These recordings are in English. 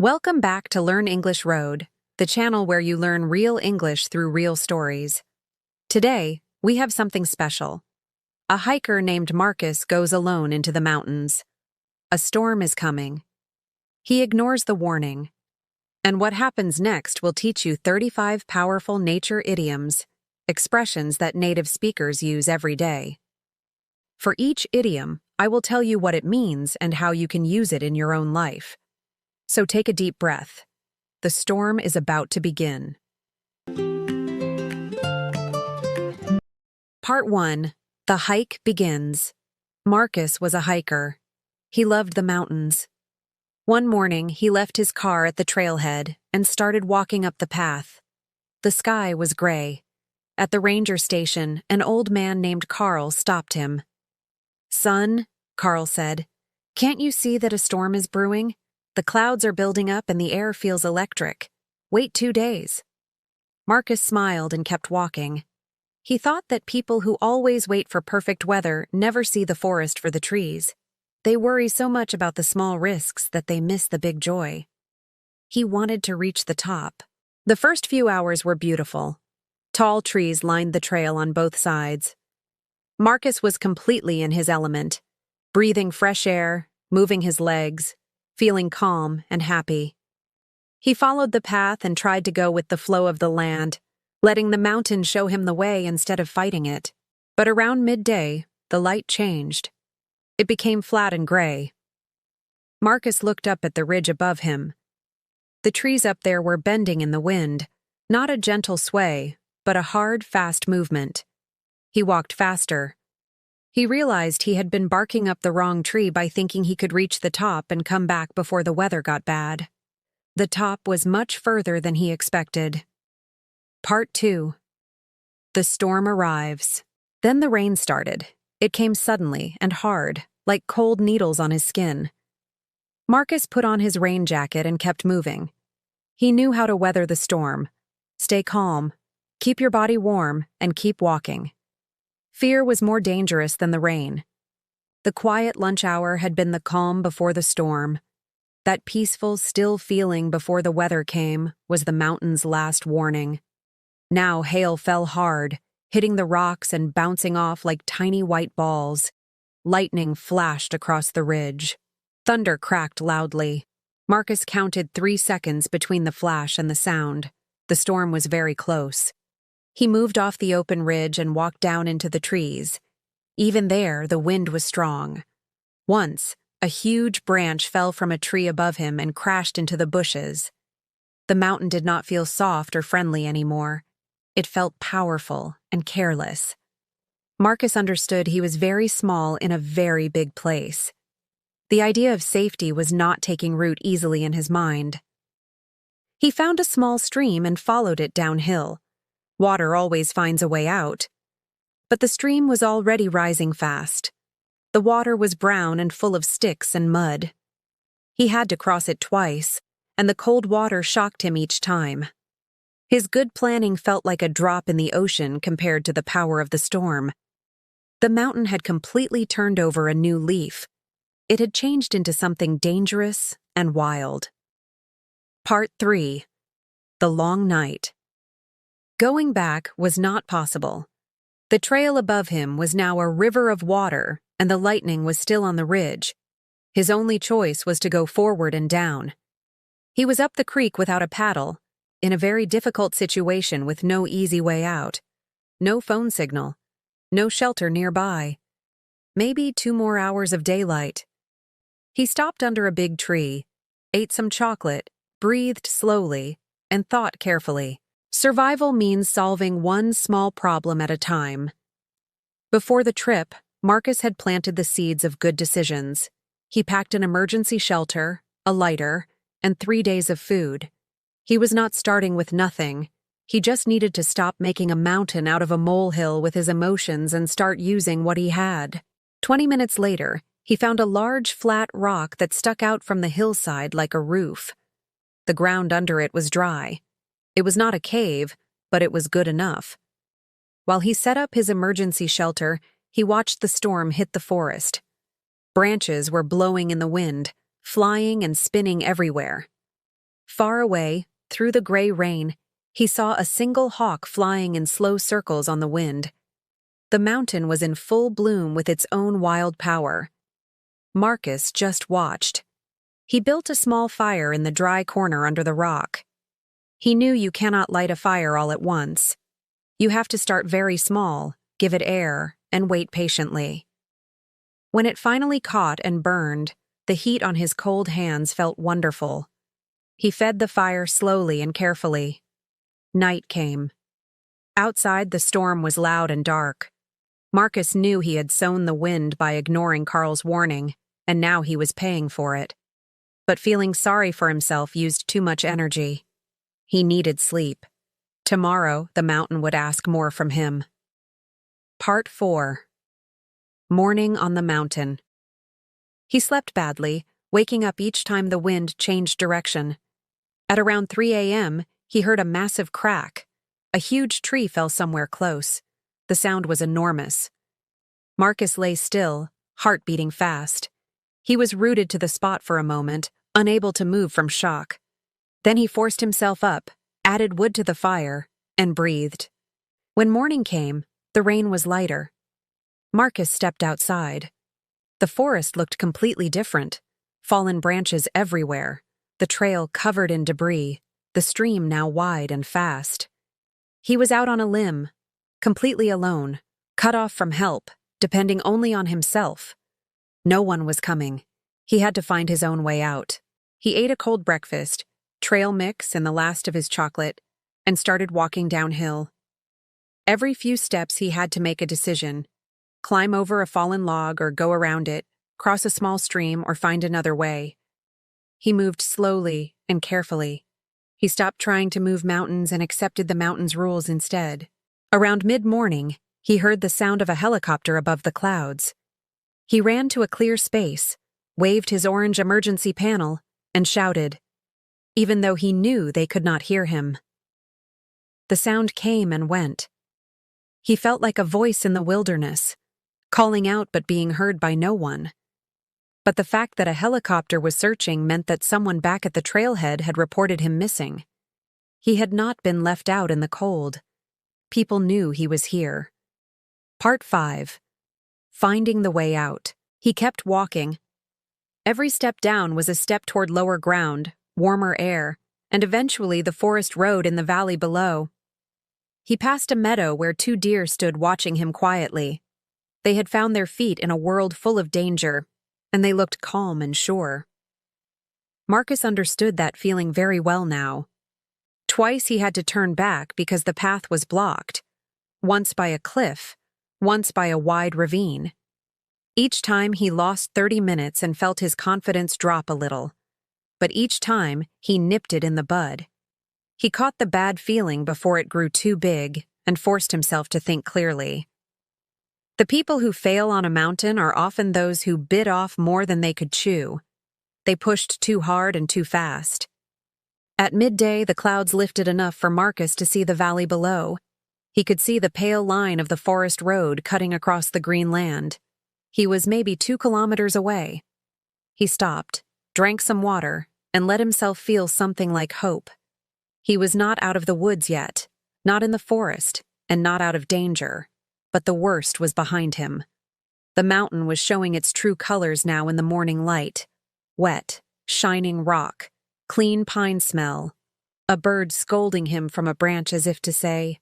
Welcome back to Learn English Road, the channel where you learn real English through real stories. Today, we have something special. A hiker named Marcus goes alone into the mountains. A storm is coming. He ignores the warning. And what happens next will teach you 35 powerful nature idioms, expressions that native speakers use every day. For each idiom, I will tell you what it means and how you can use it in your own life. So take a deep breath. The storm is about to begin. Part 1. The hike begins. Marcus was a hiker. He loved the mountains. One morning, he left his car at the trailhead and started walking up the path. The sky was gray. At the ranger station, an old man named Carl stopped him. "Son," Carl said, "can't you see that a storm is brewing? The clouds are building up and the air feels electric. Wait 2 days." Marcus smiled and kept walking. He thought that people who always wait for perfect weather never see the forest for the trees. They worry so much about the small risks that they miss the big joy. He wanted to reach the top. The first few hours were beautiful. Tall trees lined the trail on both sides. Marcus was completely in his element, breathing fresh air, moving his legs, feeling calm and happy. He followed the path and tried to go with the flow of the land, letting the mountain show him the way instead of fighting it. But around midday, the light changed. It became flat and gray. Marcus looked up at the ridge above him. The trees up there were bending in the wind, not a gentle sway, but a hard, fast movement. He walked faster. He realized he had been barking up the wrong tree by thinking he could reach the top and come back before the weather got bad. The top was much further than he expected. Part 2. The storm arrives. Then the rain started. It came suddenly and hard, like cold needles on his skin. Marcus put on his rain jacket and kept moving. He knew how to weather the storm. Stay calm, keep your body warm, and keep walking. Fear was more dangerous than the rain. The quiet lunch hour had been the calm before the storm. That peaceful, still feeling before the weather came was the mountain's last warning. Now hail fell hard, hitting the rocks and bouncing off like tiny white balls. Lightning flashed across the ridge. Thunder cracked loudly. Marcus counted 3 seconds between the flash and the sound. The storm was very close. He moved off the open ridge and walked down into the trees. Even there, the wind was strong. Once, a huge branch fell from a tree above him and crashed into the bushes. The mountain did not feel soft or friendly anymore. It felt powerful and careless. Marcus understood he was very small in a very big place. The idea of safety was not taking root easily in his mind. He found a small stream and followed it downhill. Water always finds a way out. But the stream was already rising fast. The water was brown and full of sticks and mud. He had to cross it twice, and the cold water shocked him each time. His good planning felt like a drop in the ocean compared to the power of the storm. The mountain had completely turned over a new leaf. It had changed into something dangerous and wild. Part 3. The long night. Going back was not possible. The trail above him was now a river of water, and the lightning was still on the ridge. His only choice was to go forward and down. He was up the creek without a paddle, in a very difficult situation with no easy way out. No phone signal. No shelter nearby. Maybe 2 more hours of daylight. He stopped under a big tree, ate some chocolate, breathed slowly, and thought carefully. Survival means solving one small problem at a time. Before the trip, Marcus had planted the seeds of good decisions. He packed an emergency shelter, a lighter, and 3 days of food. He was not starting with nothing. He just needed to stop making a mountain out of a molehill with his emotions and start using what he had. 20 minutes later, he found a large flat rock that stuck out from the hillside like a roof. The ground under it was dry. It was not a cave, but it was good enough. While he set up his emergency shelter, he watched the storm hit the forest. Branches were blowing in the wind, flying and spinning everywhere. Far away, through the gray rain, he saw a single hawk flying in slow circles on the wind. The mountain was in full bloom with its own wild power. Marcus just watched. He built a small fire in the dry corner under the rock. He knew you cannot light a fire all at once. You have to start very small, give it air, and wait patiently. When it finally caught and burned, the heat on his cold hands felt wonderful. He fed the fire slowly and carefully. Night came. Outside, the storm was loud and dark. Marcus knew he had sown the wind by ignoring Carl's warning, and now he was paying for it. But feeling sorry for himself used too much energy. He needed sleep. Tomorrow, the mountain would ask more from him. Part 4. Morning on the mountain. He slept badly, waking up each time the wind changed direction. At around 3 a.m., he heard a massive crack. A huge tree fell somewhere close. The sound was enormous. Marcus lay still, heart beating fast. He was rooted to the spot for a moment, unable to move from shock. Then he forced himself up, added wood to the fire, and breathed. When morning came, the rain was lighter. Marcus stepped outside. The forest looked completely different. Fallen branches everywhere, the trail covered in debris, the stream now wide and fast. He was out on a limb, completely alone, cut off from help, depending only on himself. No one was coming. He had to find his own way out. He ate a cold breakfast, trail mix and the last of his chocolate, and started walking downhill. Every few steps he had to make a decision: climb over a fallen log or go around it, cross a small stream or find another way. He moved slowly and carefully. He stopped trying to move mountains and accepted the mountain's rules instead. Around mid-morning, he heard the sound of a helicopter above the clouds. He ran to a clear space, waved his orange emergency panel, and shouted, even though he knew they could not hear him. The sound came and went. He felt like a voice in the wilderness, calling out but being heard by no one. But the fact that a helicopter was searching meant that someone back at the trailhead had reported him missing. He had not been left out in the cold. People knew he was here. Part 5. Finding the way out. He kept walking. Every step down was a step toward lower ground, warmer air, and eventually the forest road in the valley below. He passed a meadow where 2 deer stood watching him quietly. They had found their feet in a world full of danger, and they looked calm and sure. Marcus understood that feeling very well now. Twice he had to turn back because the path was blocked, once by a cliff, once by a wide ravine. Each time he lost 30 minutes and felt his confidence drop a little. But each time he nipped it in the bud. He caught the bad feeling before it grew too big and forced himself to think clearly. The people who fail on a mountain are often those who bit off more than they could chew. They pushed too hard and too fast. At midday, the clouds lifted enough for Marcus to see the valley below. He could see the pale line of the forest road cutting across the green land. He was maybe 2 kilometers away. He stopped, drank some water, and let himself feel something like hope. He was not out of the woods yet, not in the forest, and not out of danger. But the worst was behind him. The mountain was showing its true colors now in the morning light. Wet, shining rock, clean pine smell, a bird scolding him from a branch as if to say,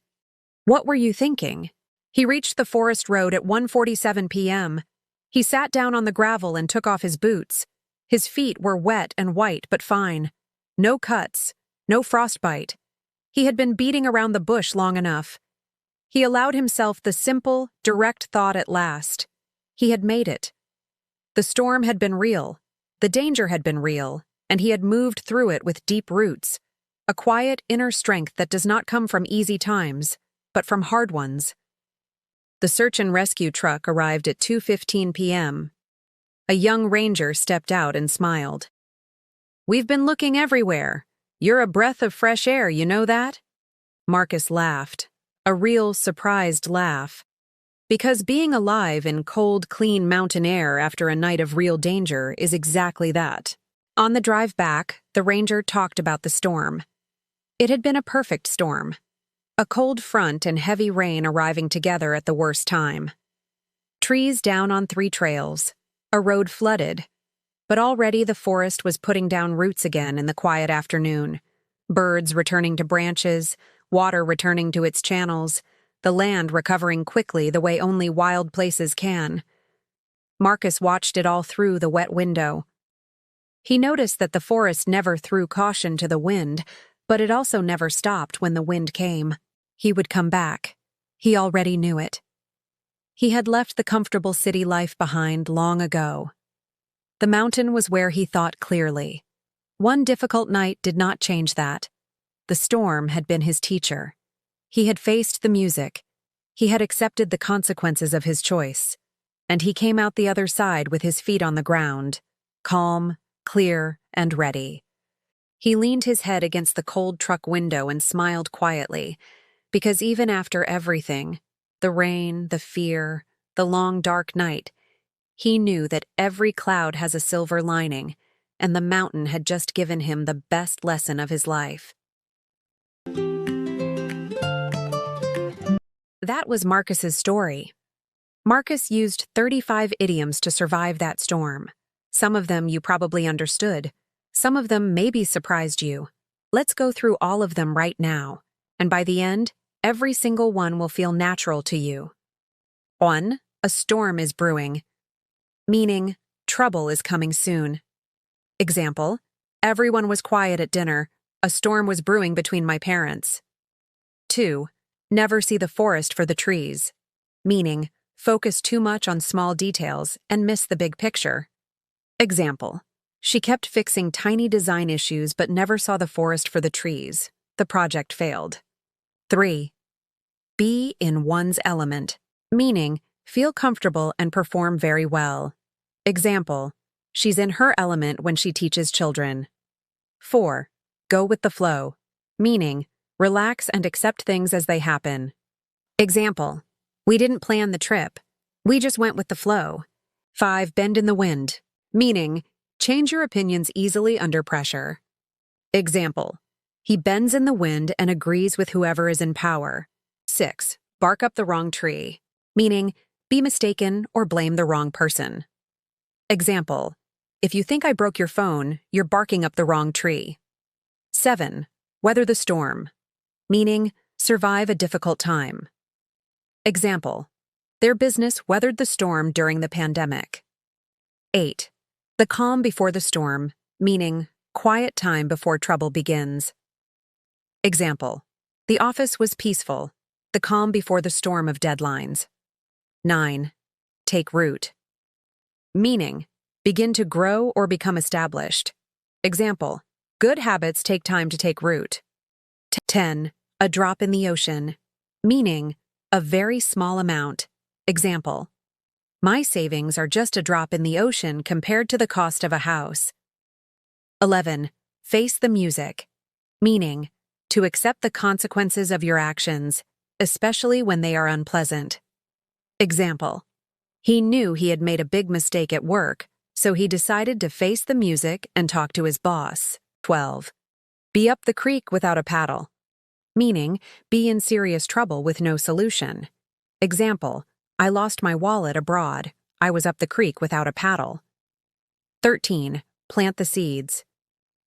"What were you thinking?" He reached the forest road at 1:47 p.m. He sat down on the gravel and took off his boots. His feet were wet and white but fine. No cuts, no frostbite. He had been beating around the bush long enough. He allowed himself the simple, direct thought at last. He had made it. The storm had been real, the danger had been real, and he had moved through it with deep roots, a quiet inner strength that does not come from easy times, but from hard ones. The search and rescue truck arrived at 2:15 p.m. A young ranger stepped out and smiled. "We've been looking everywhere. You're a breath of fresh air, you know that?" Marcus laughed. A real, surprised laugh. Because being alive in cold, clean mountain air after a night of real danger is exactly that. On the drive back, the ranger talked about the storm. It had been a perfect storm. A cold front and heavy rain arriving together at the worst time. Trees down on 3 trails. A road flooded. But already the forest was putting down roots again in the quiet afternoon. Birds returning to branches, water returning to its channels, the land recovering quickly the way only wild places can. Marcus watched it all through the wet window. He noticed that the forest never threw caution to the wind, but it also never stopped when the wind came. He would come back. He already knew it. He had left the comfortable city life behind long ago. The mountain was where he thought clearly. One difficult night did not change that. The storm had been his teacher. He had faced the music. He had accepted the consequences of his choice. And he came out the other side with his feet on the ground, calm, clear, and ready. He leaned his head against the cold truck window and smiled quietly, because even after everything, the rain, the fear, the long dark night, he knew that every cloud has a silver lining, and the mountain had just given him the best lesson of his life. That was Marcus's story. Marcus used 35 idioms to survive that storm. Some of them you probably understood. Some of them maybe surprised you. Let's go through all of them right now, and by the end, every single one will feel natural to you. 1. A storm is brewing, meaning trouble is coming soon. Example, everyone was quiet at dinner. A storm was brewing between my parents. 2. Never see the forest for the trees, meaning focus too much on small details and miss the big picture. Example, she kept fixing tiny design issues but never saw the forest for the trees. The project failed. 3. Be in one's element, meaning feel comfortable and perform very well. Example, she's in her element when she teaches children. 4. Go with the flow, meaning relax and accept things as they happen. Example, we didn't plan the trip. We just went with the flow. 5. Bend in the wind, meaning change your opinions easily under pressure. Example, he bends in the wind and agrees with whoever is in power. 6. Bark up the wrong tree, meaning be mistaken or blame the wrong person. Example, if you think I broke your phone, you're barking up the wrong tree. 7. Weather the storm, meaning survive a difficult time. Example, their business weathered the storm during the pandemic. 8. The calm before the storm, meaning quiet time before trouble begins. Example, the office was peaceful, the calm before the storm of deadlines. 9. Take root, meaning begin to grow or become established. Example, good habits take time to take root. 10. A drop in the ocean, meaning a very small amount. Example, my savings are just a drop in the ocean compared to the cost of a house. 11. Face the music, meaning to accept the consequences of your actions, especially when they are unpleasant. Example, he knew he had made a big mistake at work, so he decided to face the music and talk to his boss. 12. Be up the creek without a paddle, meaning be in serious trouble with no solution. Example, I lost my wallet abroad. I was up the creek without a paddle. 13. Plant the seeds,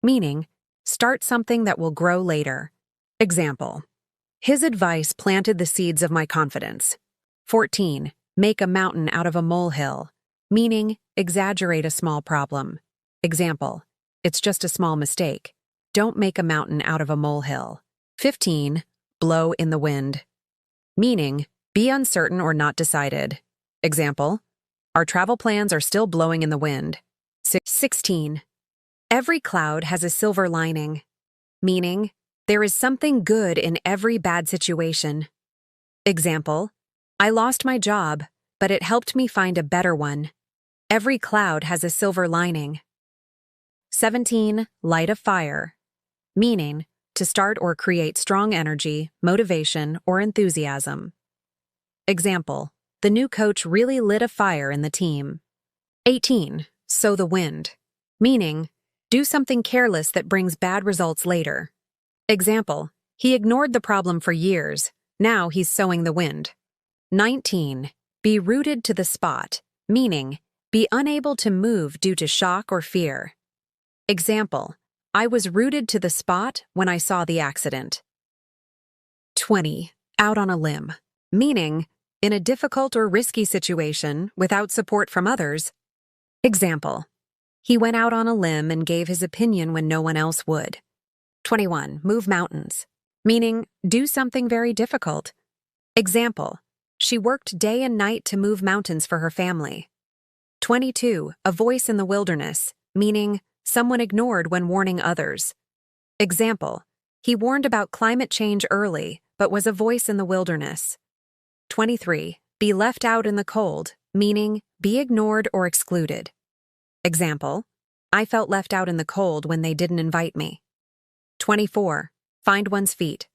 meaning start something that will grow later. Example, his advice planted the seeds of my confidence. 14. Make a mountain out of a molehill, meaning exaggerate a small problem. Example, it's just a small mistake. Don't make a mountain out of a molehill. 15. Blow in the wind, meaning be uncertain or not decided. Example, our travel plans are still blowing in the wind. 16. Every cloud has a silver lining, meaning there is something good in every bad situation. Example, I lost my job, but it helped me find a better one. Every cloud has a silver lining. 17. Light a fire, meaning to start or create strong energy, motivation, or enthusiasm. Example, the new coach really lit a fire in the team. 18. Sow the wind, meaning do something careless that brings bad results later. Example, he ignored the problem for years. Now he's sowing the wind. 19. Be rooted to the spot, meaning, be unable to move due to shock or fear. Example, I was rooted to the spot when I saw the accident. 20. Out on a limb, meaning, in a difficult or risky situation without support from others. Example, he went out on a limb and gave his opinion when no one else would. 21. Move mountains, meaning, do something very difficult. Example, she worked day and night to move mountains for her family. 22. A voice in the wilderness, meaning, someone ignored when warning others. Example, he warned about climate change early, but was a voice in the wilderness. 23. Be left out in the cold, meaning, be ignored or excluded. Example, I felt left out in the cold when they didn't invite me. 24. Find one's feet,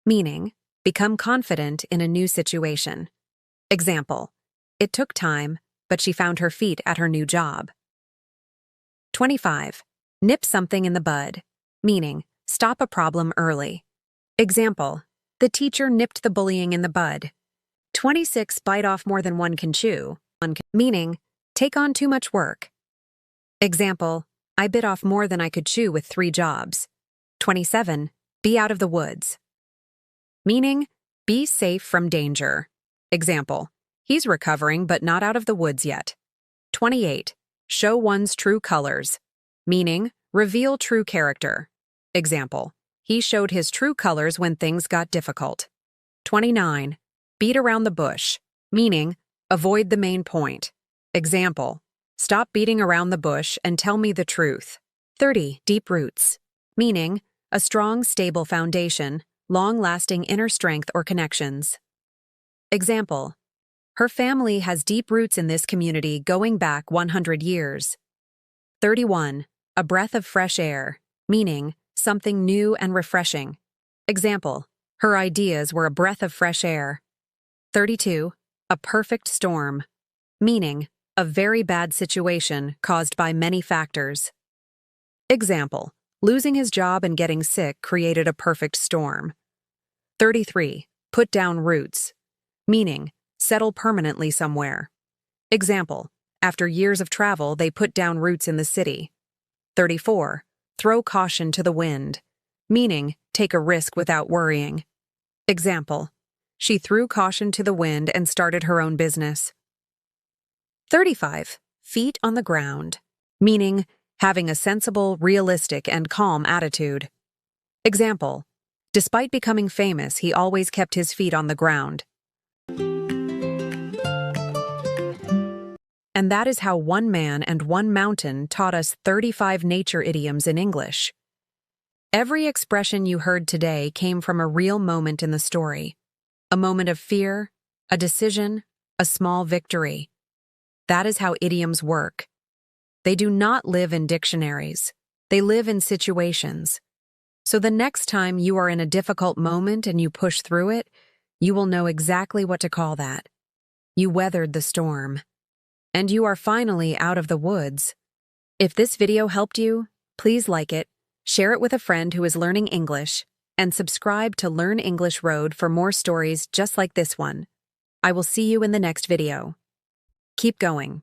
meaning, become confident in a new situation. Example, it took time, but she found her feet at her new job. 25. Nip something in the bud, meaning, stop a problem early. Example, the teacher nipped the bullying in the bud. 26. Bite off more than one can chew, meaning, take on too much work. Example, I bit off more than I could chew with 3 jobs. 27. Be out of the woods, meaning, be safe from danger. Example, he's recovering but not out of the woods yet. 28. Show one's true colors, meaning, reveal true character. Example, he showed his true colors when things got difficult. 29. Beat around the bush, meaning, avoid the main point. Example, stop beating around the bush and tell me the truth. 30. Deep roots, meaning, a strong, stable foundation, long-lasting inner strength or connections. Example, her family has deep roots in this community going back 100 years. 31. A breath of fresh air, meaning, something new and refreshing. Example, her ideas were a breath of fresh air. 32. A perfect storm, meaning, a very bad situation caused by many factors. Example, losing his job and getting sick created a perfect storm. 33. Put down roots, meaning, settle permanently somewhere. Example, after years of travel, they put down roots in the city. 34. Throw caution to the wind, meaning, take a risk without worrying. Example, she threw caution to the wind and started her own business. 35. Feet on the ground, meaning, having a sensible, realistic, and calm attitude. Example, despite becoming famous, he always kept his feet on the ground. And that is how one man and one mountain taught us 35 nature idioms in English. Every expression you heard today came from a real moment in the story. A moment of fear, a decision, a small victory. That is how idioms work. They do not live in dictionaries. They live in situations. So the next time you are in a difficult moment and you push through it, you will know exactly what to call that. You weathered the storm. And you are finally out of the woods. If this video helped you, please like it, share it with a friend who is learning English, and subscribe to Learn English Road for more stories just like this one. I will see you in the next video. Keep going.